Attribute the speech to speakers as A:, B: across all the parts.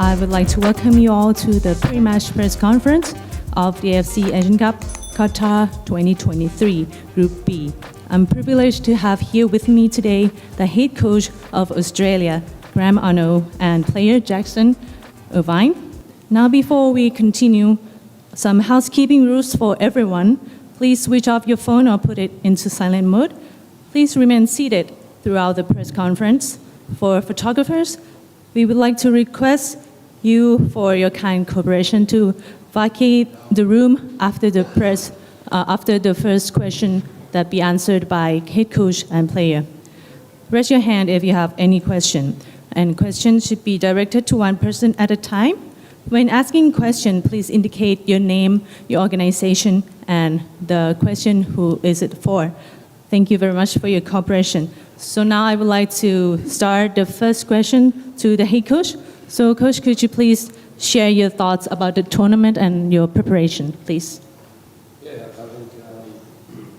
A: I would like to welcome you all to the pre-match press conference of the AFC Asian Cup Qatar 2023 Group B. I'm privileged to have here with me today the head coach of Australia, Graham Arnold, and player Jackson Irvine. Now, before we continue, some housekeeping rules for everyone. Please switch off your phone or put it into silent mode. Please remain seated throughout the press conference. For photographers, we would like to request you for your kind cooperation to vacate the room after the first question that be answered by head coach and player. Raise your hand if you have any question, and questions should be directed to one person at a time. When asking question, please indicate your name, your organization, and the question who is it for. Thank you very much for your cooperation. So now I would like to start the first question to the head coach. So coach, could you please share your thoughts about the tournament and your preparation, please?
B: Yeah, I think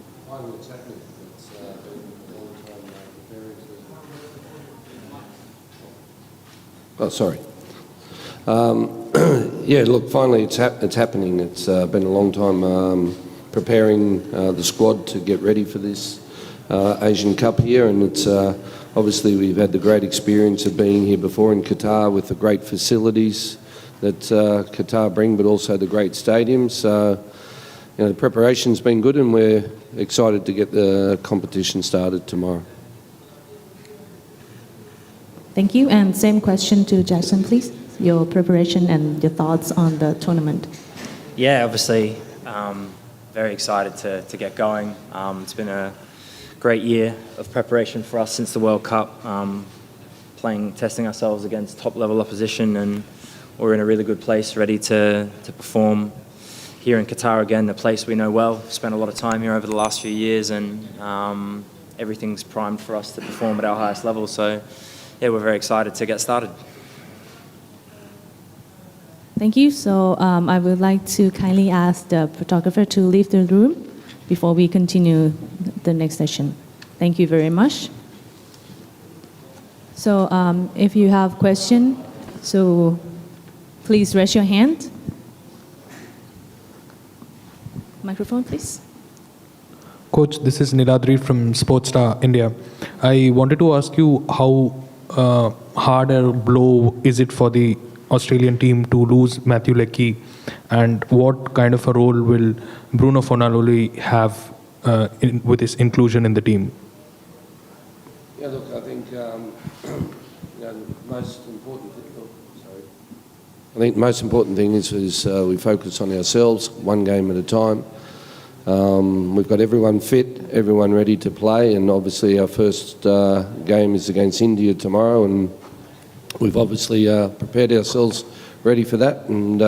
B: finally it's happening. It's been a long time preparing to... Oh, sorry. Yeah, look, finally it's happening. It's been a long time preparing the squad to get ready for this Asian Cup here, and it's obviously we've had the great experience of being here before in Qatar with the great facilities that Qatar bring, but also the great stadiums. So, you know, the preparation's been good, and we're excited to get the competition started tomorrow.
A: Thank you, and same question to Jackson, please. Your preparation and your thoughts on the tournament.
C: Yeah, obviously very excited to get going. It's been a great year of preparation for us since the World Cup, testing ourselves against top-level opposition, and we're in a really good place, ready to perform here in Qatar again, a place we know well. We've spent a lot of time here over the last few years, and everything's primed for us to perform at our highest level. So, yeah, we're very excited to get started.
A: Thank you. So I would like to kindly ask the photographer to leave the room before we continue the next session. Thank you very much. So if you have question, so please raise your hand. Microphone, please.
D: Coach, this is Niladri from Sportstar India. I wanted to ask you how hard a blow is it for the Australian team to lose Matthew Leckie, and what kind of a role will Bruno Fernandes have with his inclusion in the team?
B: Yeah, look, I think most important thing is we focus on ourselves, one game at a time. We've got everyone fit, everyone ready to play, and obviously our first game is against India tomorrow, and we've obviously prepared ourselves ready for that, and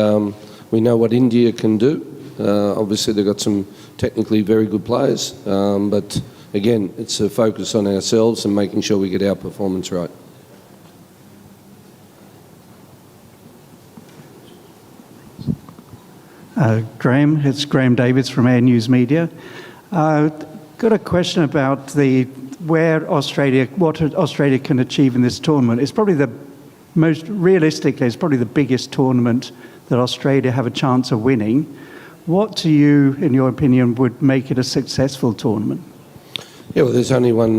B: we know what India can do. Obviously they've got some technically very good players, but again, it's a focus on ourselves and making sure we get our performance right.
E: Graham, it's Graham Davids from Air News Media. Got a question about what Australia can achieve in this tournament. It's probably it's probably the biggest tournament that Australia have a chance of winning. What to you, in your opinion, would make it a successful tournament?
B: Yeah, well, there's only one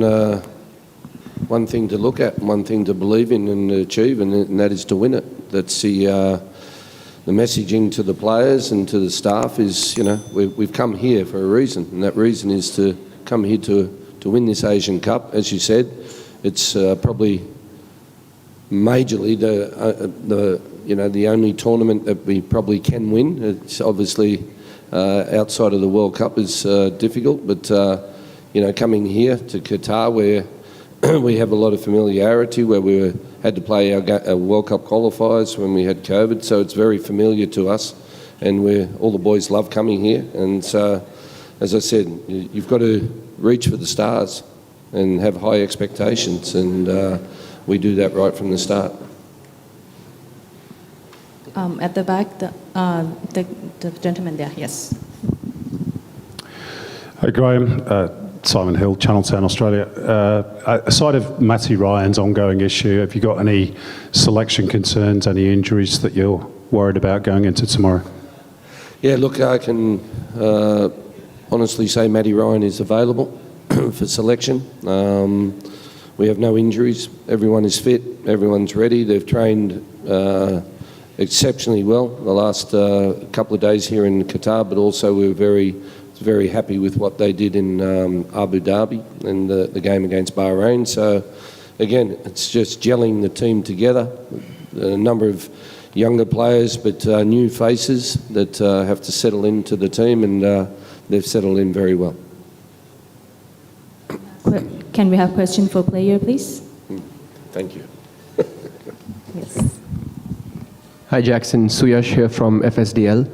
B: thing to look at, one thing to believe in and achieve, and that is to win it. That's the messaging to the players and to the staff is, you know, we've come here for a reason, and that reason is to come here to win this Asian Cup. As you said, it's probably majorly the only tournament that we probably can win. It's obviously outside of the World Cup is difficult, but coming here to Qatar, where we have a lot of familiarity, where we had to play our World Cup qualifiers when we had COVID, so it's very familiar to us, and all the boys love coming here. And so, as I said, you've got to reach for the stars and have high expectations, and we do that right from the start.
A: At the back, the gentleman there, yes.
F: Hi, Graham. Simon Hill, Channel 10 Australia. Aside of Matty Ryan's ongoing issue, have you got any selection concerns, any injuries that you're worried about going into tomorrow?
B: Yeah, look, I can honestly say Matty Ryan is available for selection. We have no injuries. Everyone is fit. Everyone's ready. They've trained exceptionally well the last couple of days here in Qatar, but also we're very happy with what they did in Abu Dhabi and the game against Bahrain. So again, it's just gelling the team together. A number of younger players, but new faces that have to settle into the team, and they've settled in very well.
A: Can we have question for player, please?
B: Thank you.
A: Yes.
G: Hi Jackson, Suyash here from FSDL.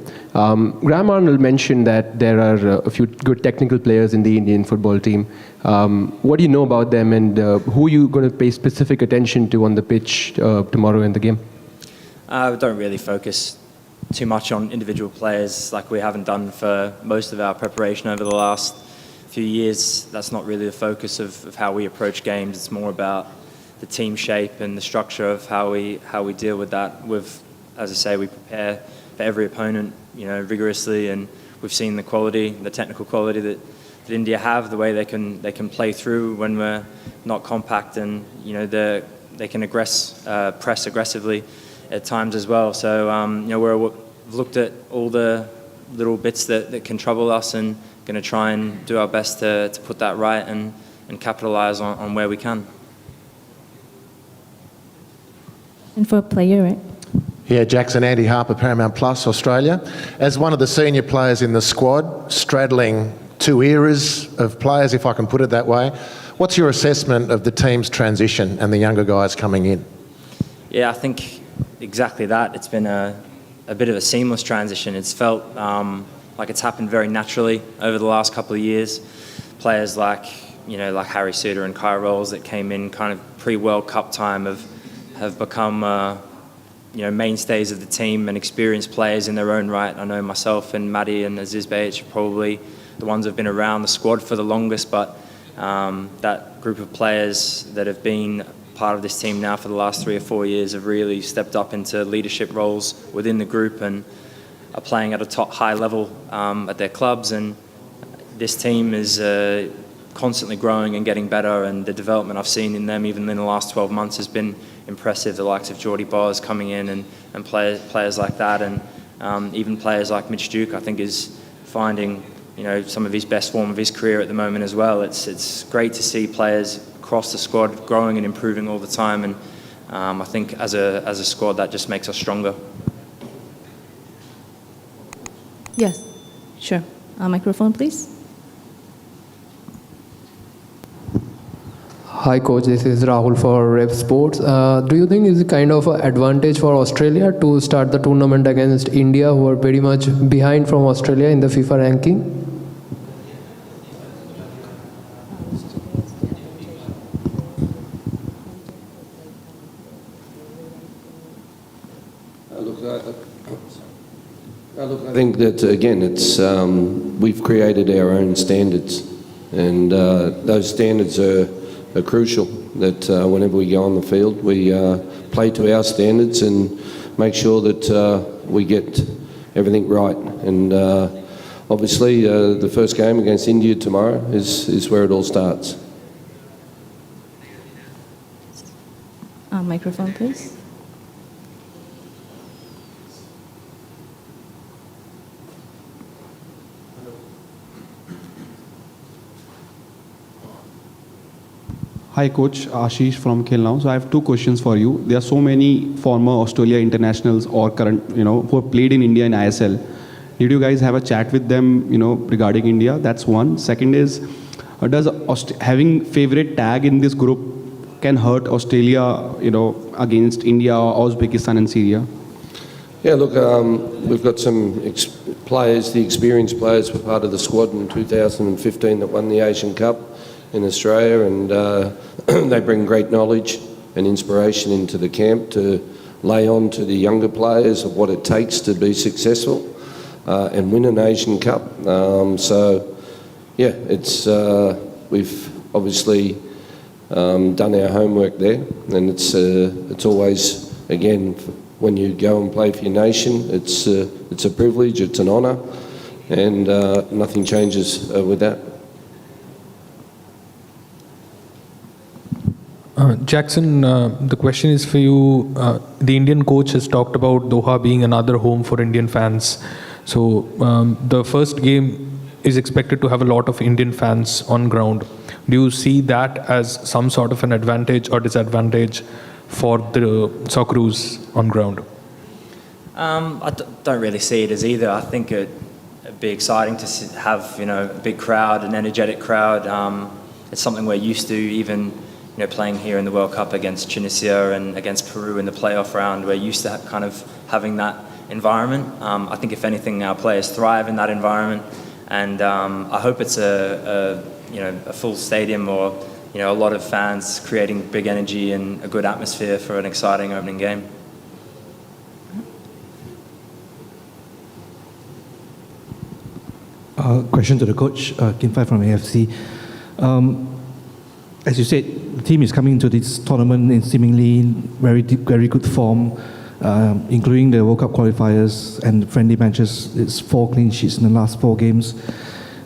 G: Graham Arnold mentioned that there are a few good technical players in the Indian football team. What do you know about them, and who are you going to pay specific attention to on the pitch tomorrow in the game?
C: We don't really focus too much on individual players like we haven't done for most of our preparation over the last few years. That's not really the focus of how we approach games. It's more about the team shape and the structure of how we deal with that. As I say, we prepare for every opponent, rigorously, and we've seen the quality, the technical quality that India have, the way they can play through when we're not compact, and they can press aggressively at times as well. So we've looked at all the little bits that can trouble us, and going to try and do our best to put that right and capitalise on where we can.
A: And for a player, right?
H: Yeah, Jackson, Andy Harper, Paramount Plus, Australia. As one of the senior players in the squad, straddling two eras of players, if I can put it that way, what's your assessment of the team's transition and the younger guys coming in?
C: Yeah, I think exactly that. It's been a bit of a seamless transition. It's felt like it's happened very naturally over the last couple of years. Players like Harry Suter and Kai Rolls that came in kind of pre-World Cup time have become mainstays of the team and experienced players in their own right. I know myself and Matty and Aziz Behich are probably the ones who have been around the squad for the longest, but that group of players that have been part of this team now for the last 3 or 4 years have really stepped up into leadership roles within the group and are playing at a high level at their clubs. And this team is constantly growing and getting better, and the development I've seen in them even in the last 12 months has been impressive. The likes of Geordie Bowers coming in and players like that, and even players like Mitch Duke, I think, is finding some of his best form of his career at the moment as well. It's great to see players across the squad growing and improving all the time, and I think as a squad that just makes us stronger.
A: Yes, sure. Microphone, please.
I: Hi coach, this is Rahul for Rev Sports. Do you think it's kind of an advantage for Australia to start the tournament against India, who are pretty much behind from Australia in the FIFA ranking?
B: Look, I think that again, it's we've created our own standards, and those standards are crucial. That whenever we go on the field, we play to our standards and make sure that we get everything right. And obviously, the first game against India tomorrow is where it all starts.
A: Microphone, please.
J: Hi coach, Ashish from Khel Now. So I have two questions for you. There are so many former Australia internationals or current, who have played in India in ISL. Did you guys have a chat with them, regarding India? That's one. Second is, does having favorite tag in this group can hurt Australia, against India, Uzbekistan and Syria?
B: Yeah, look, we've got some players, the experienced players were part of the squad in 2015 that won the Asian Cup in Australia, and they bring great knowledge and inspiration into the camp to lay on to the younger players of what it takes to be successful and win an Asian Cup. So, yeah, it's we've obviously done our homework there, and it's always, again, when you go and play for your nation, it's a privilege, it's an honour, and nothing changes with that.
D: Jackson, the question is for you. The Indian coach has talked about Doha being another home for Indian fans. So the first game is expected to have a lot of Indian fans on ground. Do you see that as some sort of an advantage or disadvantage for the Socceroos on ground?
C: I don't really see it as either. I think it'd be exciting to have a big crowd, an energetic crowd. It's something we're used to, even playing here in the World Cup against Tunisia and against Peru in the playoff round. We're used to kind of having that environment. I think if anything, our players thrive in that environment, and I hope it's a full stadium or a lot of fans creating big energy and a good atmosphere for an exciting opening game.
K: Question to the coach, Kim Fai from AFC. As you said, the team is coming to this tournament in seemingly very good form, including the World Cup qualifiers and friendly matches. It's 4 clean sheets in the last 4 games.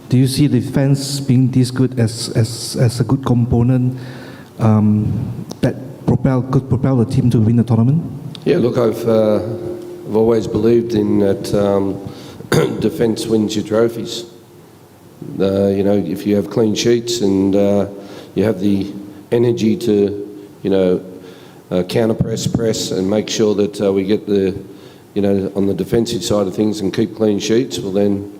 K: Do you see the defense being this good as a good component that could propel the team to win the tournament?
B: Yeah, look, I've always believed in that defence wins your trophies. If you have clean sheets and you have the energy to, press, and make sure that we get on the defensive side of things and keep clean sheets, well then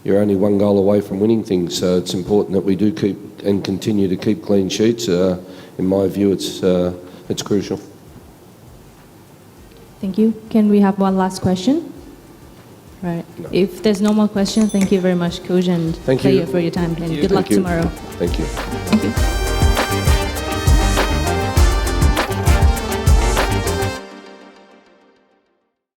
B: you're only 1 goal away from winning things. So it's important that we do keep and continue to keep clean sheets. In my view, it's crucial.
A: Thank you. Can we have one last question? Right. No. If there's no more questions, thank you very much, Coach, and
B: thank you
A: for your time. And good luck tomorrow.
B: Thank you.
A: Thank you.